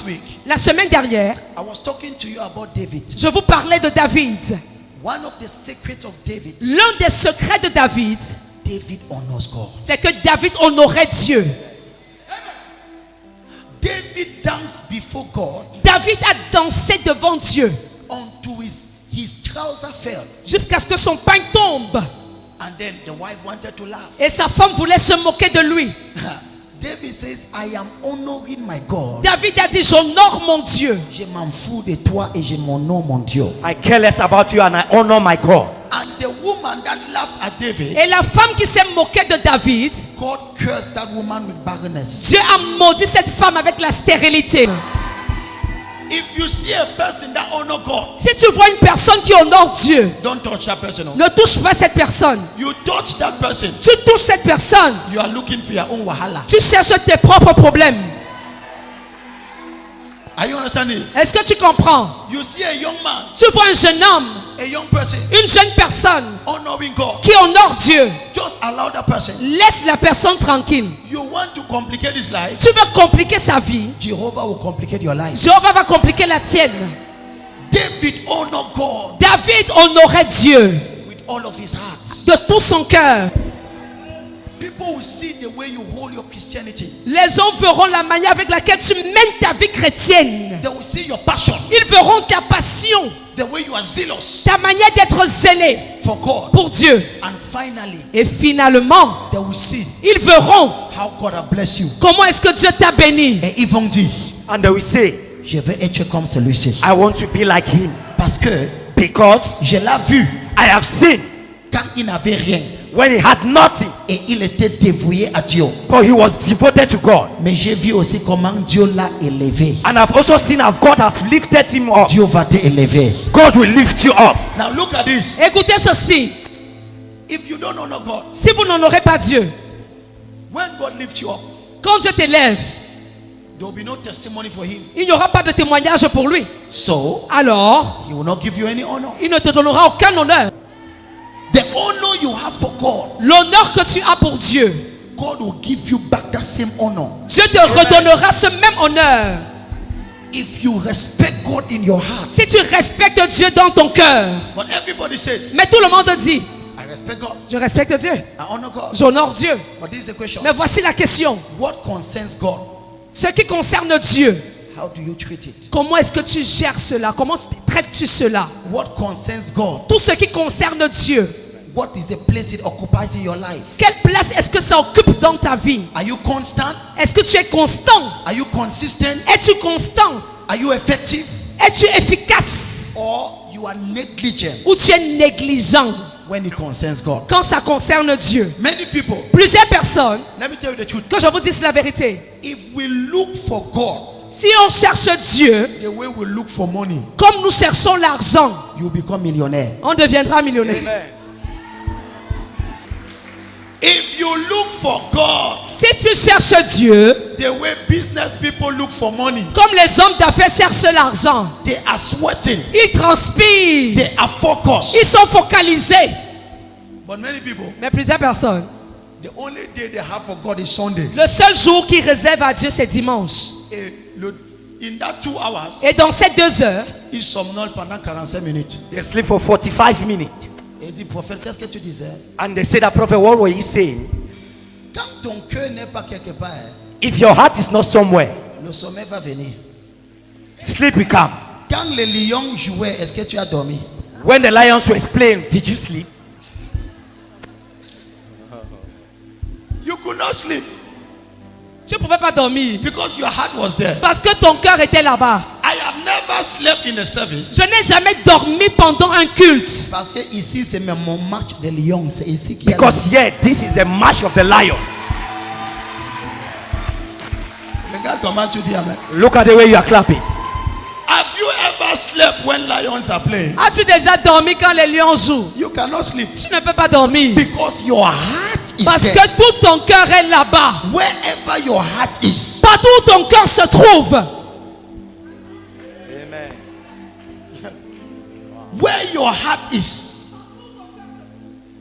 Last week, La semaine dernière, I was talking to you about David. je vous parlais de David. One of the secrets of David, L'un des secrets de David, David honors God. c'est que David honorait Dieu. David danced before God David a dansé devant Dieu until his trouser fell. jusqu'à ce que son pain tombe. And then the wife wanted to laugh. Et sa femme voulait se moquer de lui. David says, I am honoring my God. David a dit, j'honore mon Dieu. Je m'en fous de toi et je m'honore mon Dieu. I care less about you and I honor my God. And the woman that laughed at David, Et la femme qui s'est moquée de David, God cursed that woman with barrenness. Dieu a maudit cette femme avec la stérilité. If you see a person that honor God, Si tu vois une personne qui honore Dieu, don't touch that person. ne touche pas cette personne. You touch that person, Tu touches cette personne, you are looking for your own wahala. tu cherches tes propres problèmes. Are you understanding this? Est-ce que tu comprends? You see a young man, Tu vois un jeune homme, a young person une jeune personne honoring God. qui honore Dieu. Just allow that person. Laisse la personne tranquille. You want to complicate his life, Tu veux compliquer sa vie, Jehovah will complicate your life. Jéhovah va compliquer la tienne. David honored God David honorait Dieu with all of his heart. de tout son cœur. People will see the way you hold your Christianity. Les gens verront la manière avec laquelle tu mènes ta vie chrétienne. They will see your passion, Ils verront ta passion, the way you are zealous ta manière d'être zélé for God. pour Dieu. And finally, Et finalement, they will see ils verront how God has blessed you. comment est-ce que Dieu t'a béni. Et ils vont dire, And they will say, je veux être comme celui-ci. I want to be like him. Parce que Because je l'ai vu I have seen quand il n'avait rien when he had nothing, et il était dévoué à Dieu. but he was devoted to God. Mais j'ai vu aussi comment Dieu l'a élevé. And I've also seen how God have lifted him up. Dieu va t'élever. God will lift you up. Now look at this. Écoutez ceci. If you don't honor God, Si vous n'honorez pas Dieu, when God lifts you up, quand Dieu t'élève, there will be no testimony for him. il n'y aura pas de témoignage pour lui. So, Alors, he will not give you any honor. il ne te donnera aucun honneur. The honor you have for God, L'honneur que tu as pour Dieu, God will give you back that same honor. Dieu te redonnera ce même honneur. If you respect God in your heart. Si tu respectes Dieu dans ton cœur. But everybody says, Mais tout le monde dit, I respect God. je respecte Dieu, I honor God. j'honore Dieu. But this is the question. Mais voici la question. What concerns God? Ce qui concerne Dieu, How do you treat it? comment est-ce que tu gères cela? Comment traites-tu cela? What concerns God? Tout ce qui concerne Dieu, What is the place it occupies in your life? quelle place est-ce que ça occupe dans ta vie? Are you constant? Est-ce que tu es constant? Are you consistent? Es-tu constant? Are you effective? Es-tu efficace? Or you are negligent Ou tu es négligent when it concerns God? quand ça concerne Dieu? Many people, Plusieurs personnes, let me tell you the truth. que je vous dise la vérité, If we look for God si on cherche Dieu the way we look for money, comme nous cherchons l'argent, you will become millionaire. on deviendra millionnaire. If you look for God Si tu cherches Dieu the way business people look for money, comme les hommes d'affaires cherchent l'argent, they are sweating, ils transpirent, they are focused. ils sont focalisés. But many people, Mais plusieurs personnes, the only day they have for God is Sunday. le seul jour qu'ils réservent à Dieu, c'est dimanche. In that 2 hours, Et dans ces 2 heures, ils somnolent pendant 45 minutes. They sleep for 45 minutes. Et il dit, prophète, qu'est-ce que tu disais? And they say that, prophet, what were you saying? Quand ton cœur n'est pas quelque part, If your heart is not somewhere, le sommeil va venir. sleep will come. Quand les lions jouaient, est-ce que tu as dormi? When the lions were playing, did you sleep? You could not sleep tu ne pouvais pas dormir because your heart was there. parce que ton cœur était là-bas. I have never slept in a service. Je n'ai jamais dormi pendant un culte. Parce que ici, c'est même mon match des lions. C'est ici qu'il y a. Because yeah, this is a march of the lion. Regarde comment tu dis amen. Look at the way you are clapping. Have you ever slept when lions are playing? As-tu déjà dormi quand les lions jouent? You cannot sleep Tu ne peux pas dormir because your heart is parce there. que tout ton cœur est là-bas. Wherever your heart is, Partout où ton cœur se trouve, where your heart is,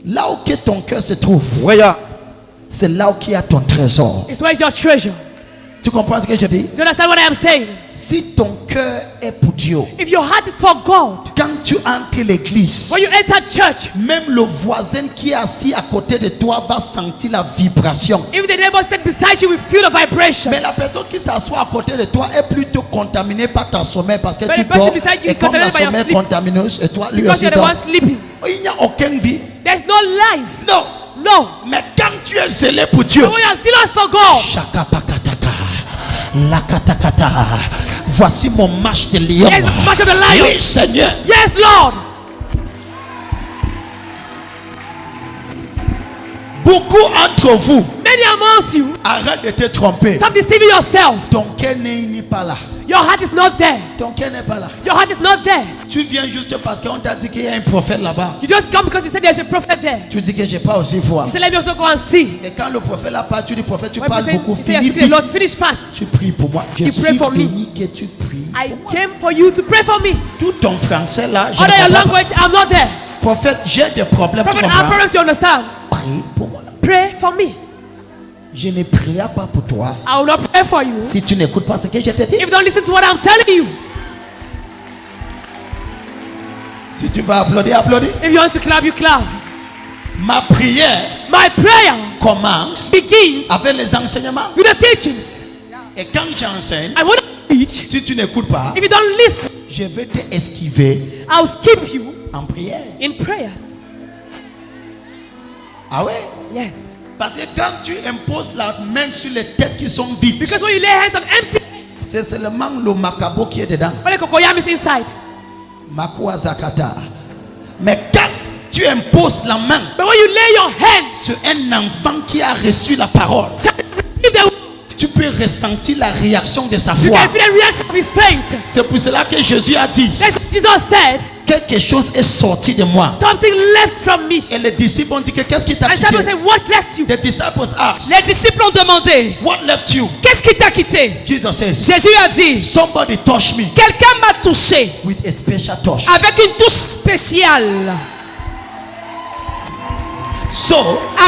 là où que ton cœur se trouve, Where you are, c'est là où qu'il y a ton trésor. it's where is your treasure. Tu comprends ce que je dis? Do you understand what I am saying? Si ton cœur est pour Dieu, If your heart is for God, quand tu entres l'église, when you enter church, même le voisin qui est assis à côté de toi va sentir la vibration. even the neighbor standing beside you will feel the vibration. Mais la personne qui s'assoit à côté de toi est plutôt contaminée par ton sommeil parce que But tu the person dors beside you et is comme la contaminated by your sommeil sleep. contaminé et toi lui Because aussi you're the dort. one sleeping. Il n'y a aucune vie. There's no life. Non. No. Mais quand tu es zélé pour Dieu, But when you are zealous for God, Shakapakataka, lakatakata, voici mon match de lion. yes, much of the lion. Oui, Seigneur. Yes, Lord. Beaucoup entre vous, Many amongst you, arrête de te tromper. stop deceiving yourself. Ton cœur n'est pas là. Your heart is not there. Ton cœur n'est pas là. Your heart is not there. Tu viens juste parce qu'on t'a dit qu'il y a un prophète là-bas. You just come because they said there's a prophet there. Tu dis que j'ai pas aussi foi. You say, let me also go and see. Et quand le prophète là part, tu dis prophète, tu When parles you say, beaucoup. you say, Finis "Yes, vite. Lord, finish fast. Tu pries pour moi. Je You pray suis for me. venu que tu pries. I came for you to pray for me. Tout ton français là, je Other your ne comprends pas. language, I'm not there. Prophète, j'ai des problèmes. Tu Prophet, I have comprends? problems, you understand? Prie pour moi. Pray for me. Je ne prierai pas pour toi I will not pray for you si tu n'écoutes pas ce que je te dis. if you don't listen to what I'm telling you. Si tu vas applaudir, applaudis. If you want to clap, you clap. Ma prière My prayer commence begins avec les enseignements. with the teachings. Et quand j'enseigne, I want to teach. si tu n'écoutes pas, If you don't listen, je vais te esquiver I'll skip you en prière. in prayers. Ah ouais? Yes. Parce que quand tu imposes la main sur les têtes qui sont vides, Because when you lay hands on empty heads, c'est seulement le macabo qui est dedans. when the cocoyam is inside. Makua Zakata. Mais quand tu imposes la main But when you lay your hands, sur un enfant qui a reçu la parole, if the tu peux ressentir la réaction de sa you foi. can feel the reaction of his faith. C'est pour cela que Jésus a dit, That's what Jesus said. quelque chose est sorti de moi. Something left from me. Et les disciples ont dit que qu'est-ce qui t'a And quitté? someone said, what left you? The disciples asked, Les disciples ont demandé, what left you? qu'est-ce qui t'a quitté? Jesus says, Jésus a dit, somebody touched me quelqu'un m'a touché with a special touch. avec une touche spéciale. So,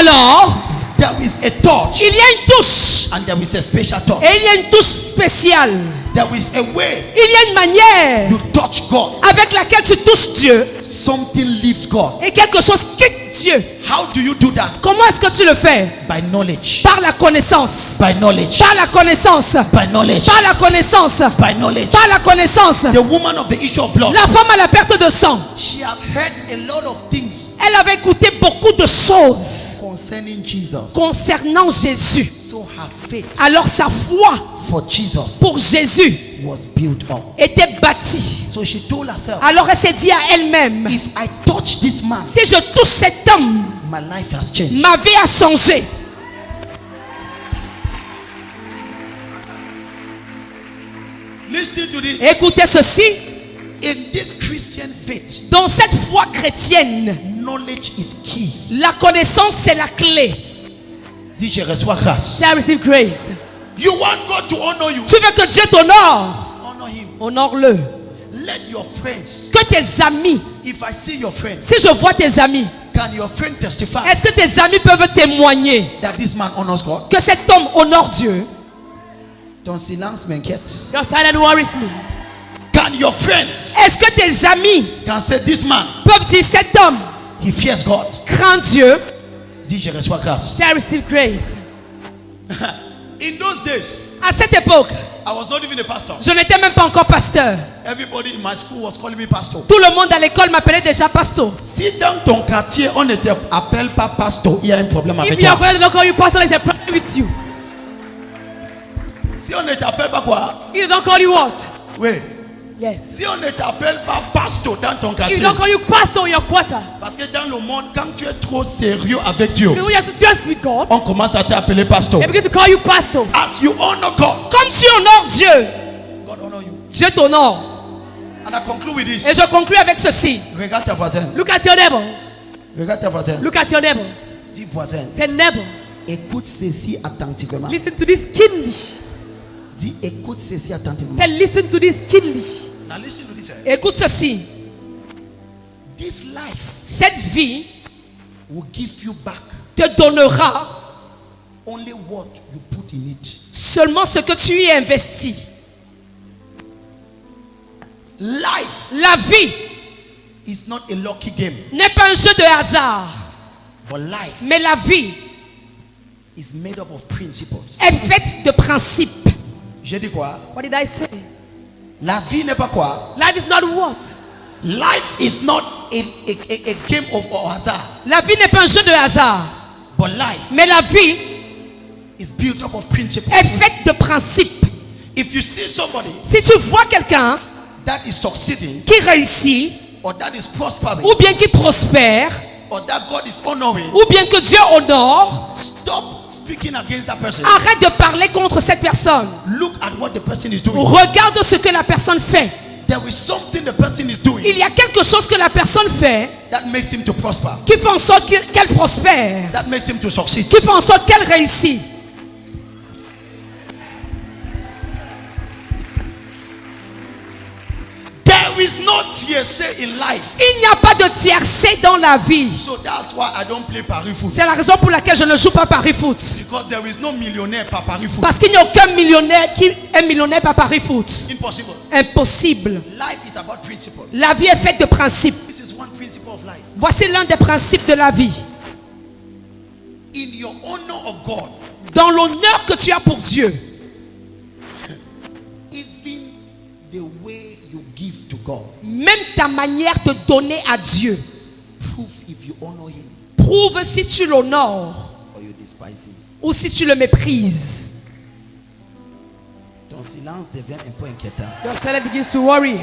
Alors, there is a touch il y a une touche and there is a special touch. et il y a une touche spéciale. There is a way Il y a une manière you touch God. avec laquelle tu touches Dieu Something leaves God. et quelque chose quitte Dieu. How do you do that? Comment est-ce que tu le fais? By knowledge. Par la connaissance. By knowledge. Par la connaissance. By knowledge. Par la connaissance. By knowledge. Par la connaissance. The woman of the issue of blood, La femme à la perte de sang, she have heard a lot of things elle avait écouté beaucoup de choses concerning Jesus. concernant Jésus. So her faith Alors sa foi for Jesus pour Jésus was built up. était bâtie. So she told herself, Alors elle s'est dit à elle-même, if I touch this man, si je touche cet homme, my life has changed. ma vie a changé. Listen to this. Écoutez ceci, In this Christian faith, dans cette foi chrétienne, knowledge is key. la connaissance c'est la clé. Dis, je reçois grâce. Say I receive grace. You want God to honor you. Tu veux que Dieu t'honore? Honor him. Honore-le. Let your friends, Que tes amis, if I see your friends, si je vois tes amis, can your friend testify est-ce que tes amis peuvent témoigner that this man honors God? que cet homme honore Dieu? Ton silence m'inquiète. Your silence worries me. Can your friends Est-ce que tes amis can say this man, peuvent dire cet homme he fears God? craint Dieu? Dis, je reçois grâce. Say I receive grace. In those days, À cette époque, I was not even a pastor. je n'étais même pas encore pasteur. Everybody in my school was calling me pastor. Tout le monde à l'école m'appelait déjà pasteur. Si dans ton quartier on ne t'appelle pas pastor, il y a un problème avec If you are toi. going to call you pastor, there's a problem with you. Si on ne t'appelle pas quoi? If they don't call you what? Oui. Yes. Si on ne t'appelle pas pastor dans ton If quartier, they don't call you pastor in your quarter, parce que dans le monde, quand tu es trop sérieux avec Dieu, because when you're serious with God, on commence à t'appeler pastor. they begin to call you pastor. As you honor God, Comme tu honores Dieu, God honor you. Dieu t'honore. And I conclude with Et this. je conclus avec ceci. Regarde ta voisin. Look at your neighbor. Regarde ta voisin. Look at your neighbor. Dis voisin. Say neighbor. Écoute ceci attentivement. Listen to this keenly. Dis écoute ceci attentivement. Say listen to this keenly. Now listen to this. Écoute ceci. This life Cette vie will give you back te donnera only what you put in it. Seulement ce que tu y investis. Life La vie is not a lucky game, n'est pas un jeu de hasard. but life Mais la vie is made up of principles. est faite de principes. J'ai dit quoi? What did I say? La vie n'est pas quoi? Life is not what? Life is not a game of hasard, La vie n'est pas un jeu de hasard. but life Mais la vie is built up of principles. est faite de principes. If you see somebody Si tu vois quelqu'un that is succeeding, qui réussit, or that is prospering, ou bien qui prospère, or that God is honoring, ou bien que Dieu honore, stop speaking against that person. arrête de parler contre cette personne. Look at what the person is doing. Regarde ce que la personne fait. There is something the person is doing Il y a quelque chose que la personne fait that makes him to prosper, qui fait en sorte qu'elle prospère, that makes him to succeed. qui fait en sorte qu'elle réussit. There is no TSA in life. Il n'y a pas de tiercé dans la vie. So that's why I don't play Paris foot. C'est la raison pour laquelle je ne joue pas Paris Foot. Because there is no millionaire par Paris foot. Parce qu'il n'y a aucun millionnaire qui est millionnaire par Paris Foot. Impossible. Impossible. Life is about principle. La vie est faite de principes. This is one principle of life. Voici l'un des principes de la vie. In your honor of God, Dans l'honneur que tu as pour Dieu, even the way you give to God, même ta manière de donner à Dieu, prove if you honor him prouve si tu l'honores or you despise him. ou si tu le méprises. Ton silence devient un peu inquiétant. Your silence begins to worry.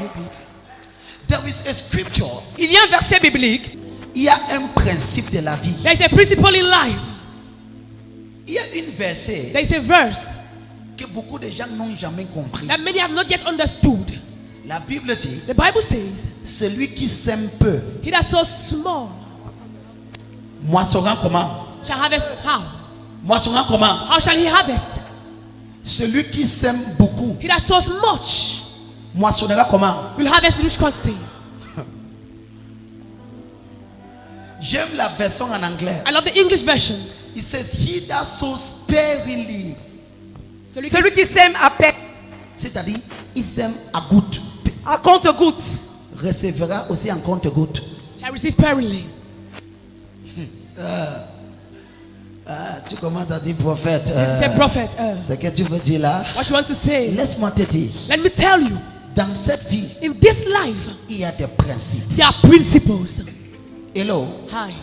There is a scripture. Il y a un verset biblique. Il y a un principe de la vie. There is a principle in life. Il y a une verset There is a verse que beaucoup de gens n'ont jamais compris. that many have not yet understood. La Bible dit, The Bible says, celui qui sème peu, he that sows small moissonnera comment? shall harvest how? Moissonnera comment? How shall he harvest? Celui qui sème beaucoup, He that sows much moissonnera comment? will harvest rich quantity. J'aime la version en anglais. I love the English version. It says, he that sows sparingly, Celui Celui qui sème à peine, c'est-à-dire, il sème à goutte, à compte-goutte, recevra aussi en compte-goutte. shall receive sparingly. Tu commences à dire prophète. Say prophet. Ce que tu veux dire là, What you want to say? laisse-moi te dire. Let me tell you. Dans cette vie, In this life, il y a des principes. there are principles. Hello. Hi.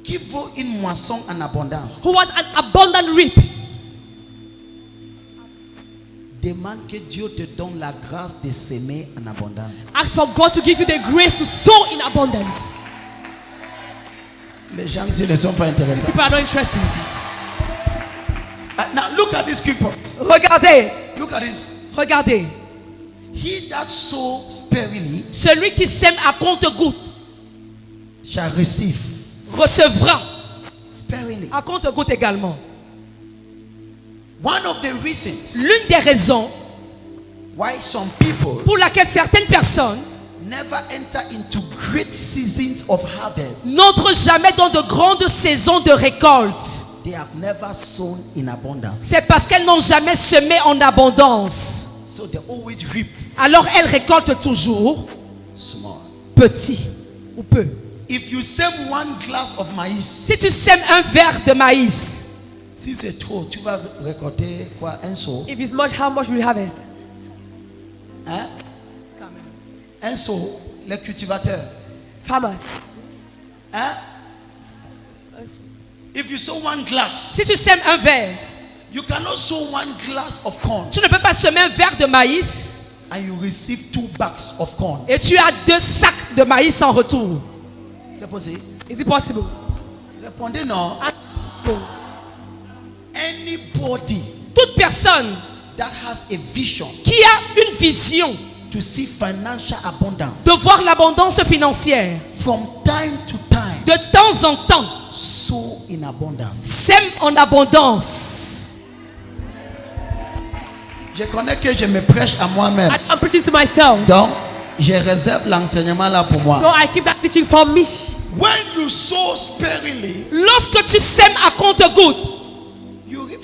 Qui vaut une moisson en abondance? Who wants an abundant reap? Demande que Dieu te donne la grâce de s'aimer en abondance. Ask for God to give you the grace to sow in abundance. Les gens ici ne sont pas intéressés. People are not interested. Now look at this scripture. regardez, Look at this. regardez. He that sows sparingly Celui qui sème à compte-goutte shall receive recevra sparingly. à compte-goutte également. One of the reasons L'une des raisons why some people pour laquelle certaines personnes never enter into great seasons of harvest, n'entrent jamais dans de grandes saisons de récolte, they have never sown in abundance. c'est parce qu'elles n'ont jamais semé en abondance. So they always reap Alors elles récoltent toujours small. petit ou peu. If you same one glass of maïs, Si tu sèmes un verre de maïs, si c'est trop, tu vas récolter quoi? Un seau? If it's much, how much will you harvest? Hein? Un seau, les cultivateurs. Farmers. Hein? If you sow one glass, si tu sèmes un verre, you cannot sow one glass of corn tu ne peux pas semer un verre de maïs and you receive 2 bags of corn. et tu as 2 sacs de maïs en retour. C'est possible? Is it possible? Répondez non. No. Anybody Toute personne that has a vision qui a une vision to see financial abundance de voir l'abondance financière, from time to time, de temps en temps, sow in abundance. sème en abondance. Je connais que je me prêche à moi-même. I'm preaching to myself. Donc, je réserve l'enseignement là pour So moi. I keep that teaching for me. When you sow sparingly, Lorsque tu sèmes à compte-goutte,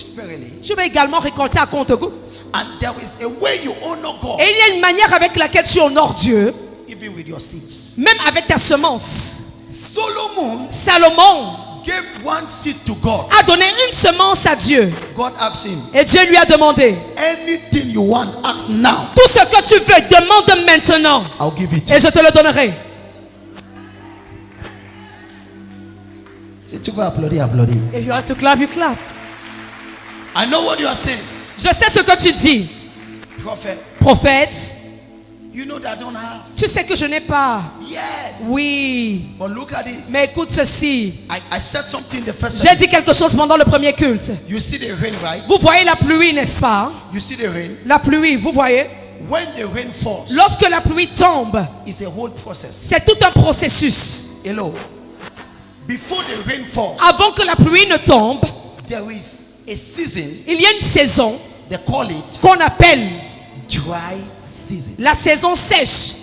sparingly. Je vais également récolter à compte-gouttes. And there is a way you honor God, Et il y a une manière avec laquelle tu honores Dieu, even with your seeds. même avec ta semence. Solomon Salomon gave one seed to God. a donné une semence à Dieu. God asked him, Et Dieu lui a demandé, anything you want, ask now. tout ce que tu veux, demande maintenant. I'll give it to Et you. je te le donnerai. Si tu veux applaudir, applaudis. If you want to clap, you clap. I know what you are saying. Je sais ce que tu dis. Prophet, Prophète, you know that I don't have. tu sais que je n'ai pas. Yes. Oui. But look at this. Mais écoute ceci. I said something the first J'ai time. dit quelque chose pendant le premier culte. You see the rain, right? Vous voyez la pluie, n'est-ce pas? You see the rain. La pluie, vous voyez? When the rain falls, Lorsque la pluie tombe, it's a whole process. c'est tout un processus. Hello. Before the rain falls, Avant que la pluie ne tombe, there is a season. il y a une saison They call it qu'on appelle dry season. la saison sèche.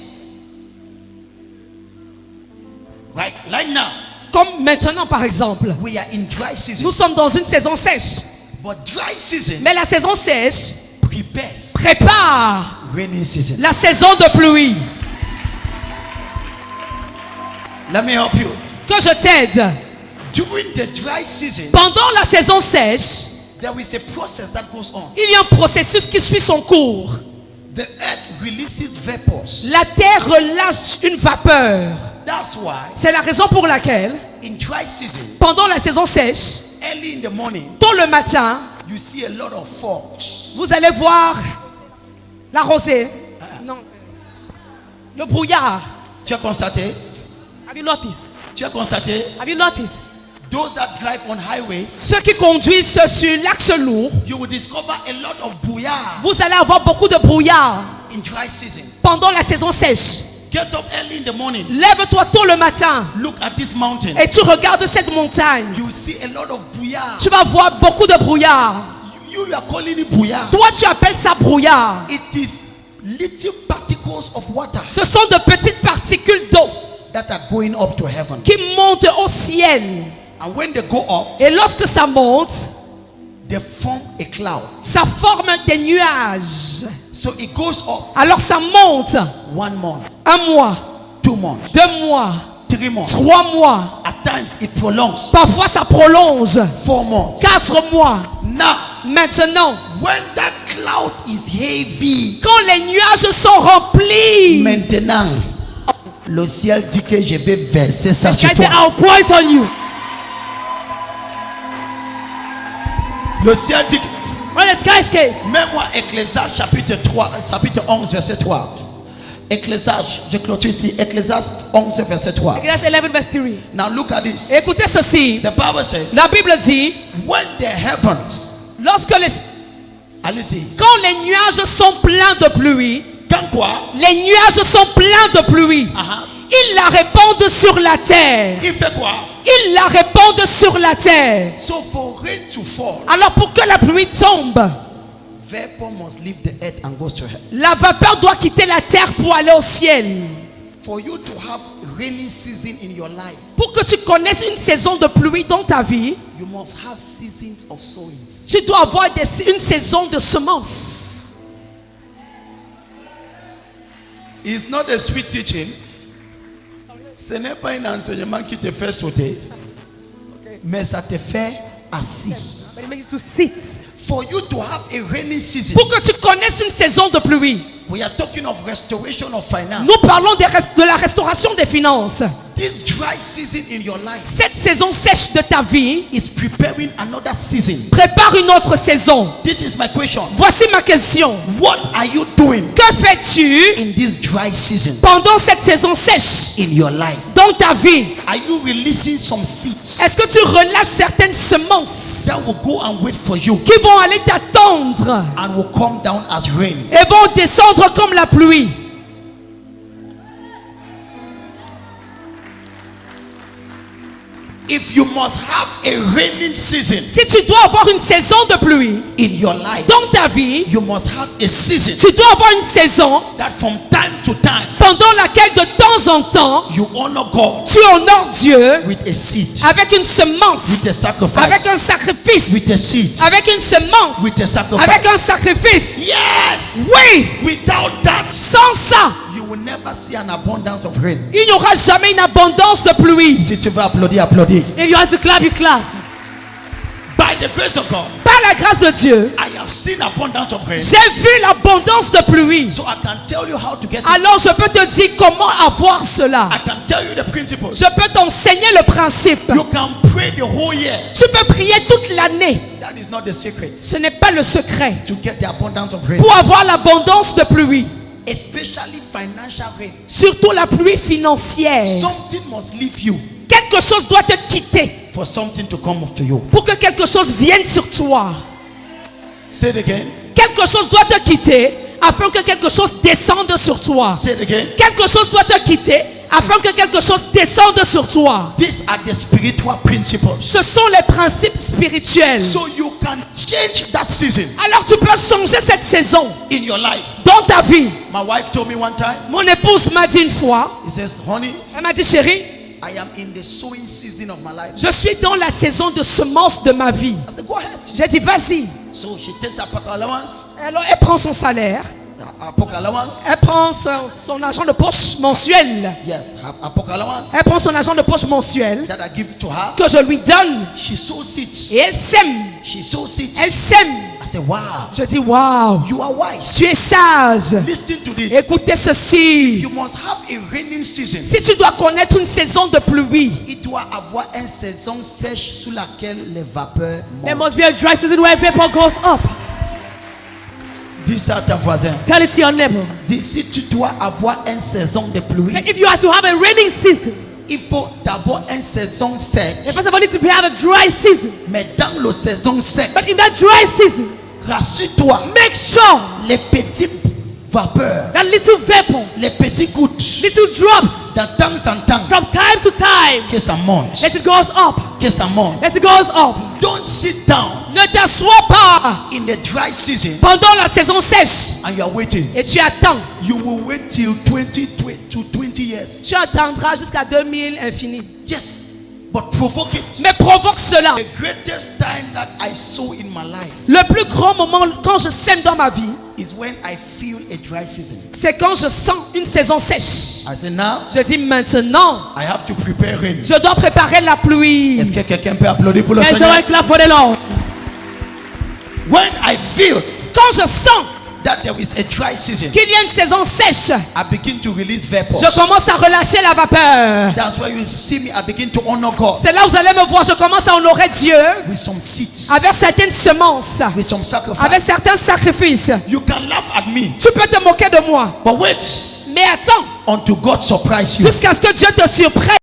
Right now, Comme maintenant, par exemple. we are in dry season. Nous sommes dans une saison sèche. But dry season Mais la saison sèche prepares prépare rainy season. la saison de pluie. Let me help you. Que je t'aide. During the dry season, Pendant la saison sèche, there is a process that goes on. il y a un processus qui suit son cours. The earth releases vapors. La terre relâche une vapeur. That's why C'est la raison pour laquelle, in dry season, pendant la saison sèche, early in the morning, tôt le matin, you see a lot of fog. vous allez voir la rosée. Non. Le brouillard. Tu as constaté? Have you noticed? Tu as constaté? Have you noticed? Those that drive on highways, Ceux qui conduisent sur l'axe lourd, you will discover a lot of brouillard vous allez avoir beaucoup de brouillard in dry season. pendant la saison sèche. Get up early in the morning. Lève-toi tôt le matin Look at this mountain. et tu regardes cette montagne. You see a lot of brouillard. Tu vas voir beaucoup de brouillard. You are calling it brouillard. Toi, tu appelles ça brouillard. It is little particles of water Ce sont de petites particules d'eau that are going up to heaven. qui montent au ciel. And when they go up, Et lorsque ça monte, they form a cloud. ça forme des nuages. So it goes up Alors ça monte 1 month, un mois, 2 months, 2 mois, 3 months. 3 mois. At times it prolongs Parfois ça prolonge 4 months. 4 mois. Now, Maintenant, when that cloud is heavy, quand les nuages sont remplis, maintenant, le ciel dit que je vais verser ça sur I say, toi. I'll pour it on you. Le ciel dit, When the sky skates, mets-moi Ecclésiaste chapitre 11, verset 3. Ecclésiaste, je clôture ici. Ecclésiaste 11, verset 3. that's 11 verse 3. Now look at this. écoutez ceci. The Bible says, La Bible dit, when the heavens, lorsque allez-y, quand les nuages sont pleins de pluie, quand quoi? les nuages sont pleins de pluie, ils la répandent sur la terre. Il fait quoi? Ils la répandent sur la terre. So for rain to fall, Alors pour que la pluie tombe, vapor must leave the earth and goes to heaven. la vapeur doit quitter la terre pour aller au ciel. For you to have rainy season in your life, Pour que tu connaisses une saison de pluie dans ta vie, you must have seasons of sowing. tu dois avoir une saison de semences. It's not a sweet teaching. Ce n'est pas un enseignement qui te fait sauter, mais ça te fait assis. But it makes you to sit. For you to have a rainy season, Pour que tu connaisses une saison de pluie, we are talking of restoration of finance. nous parlons de la restauration des finances. This dry season in your life Cette saison sèche de ta vie is preparing another season. prépare une autre saison. This is my question. Voici ma question. What are you doing Que fais-tu in this dry season pendant cette saison sèche in your life? dans ta vie? Are you releasing some seeds Est-ce que tu relâches certaines semences that will go and wait for you qui vont aller t'attendre and will come down as rain? et vont descendre comme la pluie? If you must have a raining season Si tu dois avoir une saison de pluie in your life, dans ta vie, you must have a season tu dois avoir une saison that from time to time pendant laquelle de temps temps en temps, you honor God tu honores Dieu with a seed, avec une semence, with a sacrifice, avec un sacrifice, with a seed, avec une semence, with a sacrifice. avec un sacrifice. Yes! Oui, Without that, sans ça, you will never see an abundance of rain. il n'y aura jamais une abondance de pluie. Si tu veux applaudir, applaudis. If you want to clap, you clap. By the grace of God, Par la grâce de Dieu, I have seen abundance of rain. j'ai vu l'abondance de pluie. So I can tell you how to get it. Alors je peux te dire comment avoir cela. I can tell you the principles. Je peux t'enseigner le principe. You can pray the whole year. Tu peux prier toute l'année. That is not the secret Ce n'est pas le secret. to get the abundance of rain. Pour avoir l'abondance de pluie, Especially financial rain. surtout la pluie financière, Something must leave you quelque chose doit te quitter for something to come to you. pour que quelque chose vienne sur toi. Say it again. Quelque chose doit te quitter afin que quelque chose descende sur toi. Say it again. Quelque chose doit te quitter afin que quelque chose descende sur toi. These are the spiritual principles. Ce sont les principes spirituels. So you can change that season Alors tu peux changer cette saison in your life. dans ta vie. My wife told me one time, Mon épouse m'a dit une fois, he says, honey, elle m'a dit chérie, I am in the sowing season of my life. je suis dans la saison de semences de ma vie. I said, go ahead. J'ai dit vas-y. So she takes her pocket allowance, Alors elle prend son salaire, her pocket allowance. elle prend son argent de poche mensuel. Yes, her pocket allowance Elle prend son argent de poche mensuel that I give to her. que je lui donne She sows it. et elle sème. She sows it. Elle sème. I said, wow, Je dis waouh, you are wise. tu es sage. Listen to this. Écoutez ceci. You must have a raining season. Si tu dois connaître une saison de pluie, Il doit avoir une saison sèche sous laquelle les vapeurs There montent. must be a dry season where vapor goes up. Dis ça à ton voisin. Tell it to your neighbor. Dis, si tu dois avoir une saison de pluie, If you are to have a raining season, il faut d'abord une saison sèche. you first of all need to have a dry season. Mais dans la saison sèche, But in that dry season, rassure-toi, make sure les petites vapeurs, that little vapor, les petits gouttes, little drops, de temps en temps, from time to time, que ça monte, let it goes up. que ça monte. Let it goes up. Don't sit down ne t'assois pas in the dry season pendant la saison sèche and you are waiting. et tu attends. You will wait till 20 years. Tu attendras jusqu'à 2000 infini. Yes, but provoke it. Mais provoque cela. The greatest time that I saw in my life Le plus grand moment quand je sème dans ma vie, is when I feel a dry season. c'est quand je sens une saison sèche. I say now Je dis maintenant, I have to prepare rain. je dois préparer la pluie. Est-ce que quelqu'un peut applaudir pour le And Seigneur? so I clap for the Lord. When I feel Quand je sens that there is a dry season, qu'il y a une saison sèche, I begin to release vapors. je commence à relâcher la vapeur. That's why you see me. I begin to honor God C'est là où vous allez me voir, je commence à honorer Dieu with some seeds, avec certaines semences, with some avec sacrifice. certains sacrifices. You can laugh at me, Tu peux te moquer de moi, but wait mais attends until God surprise you. jusqu'à ce que Dieu te surprenne.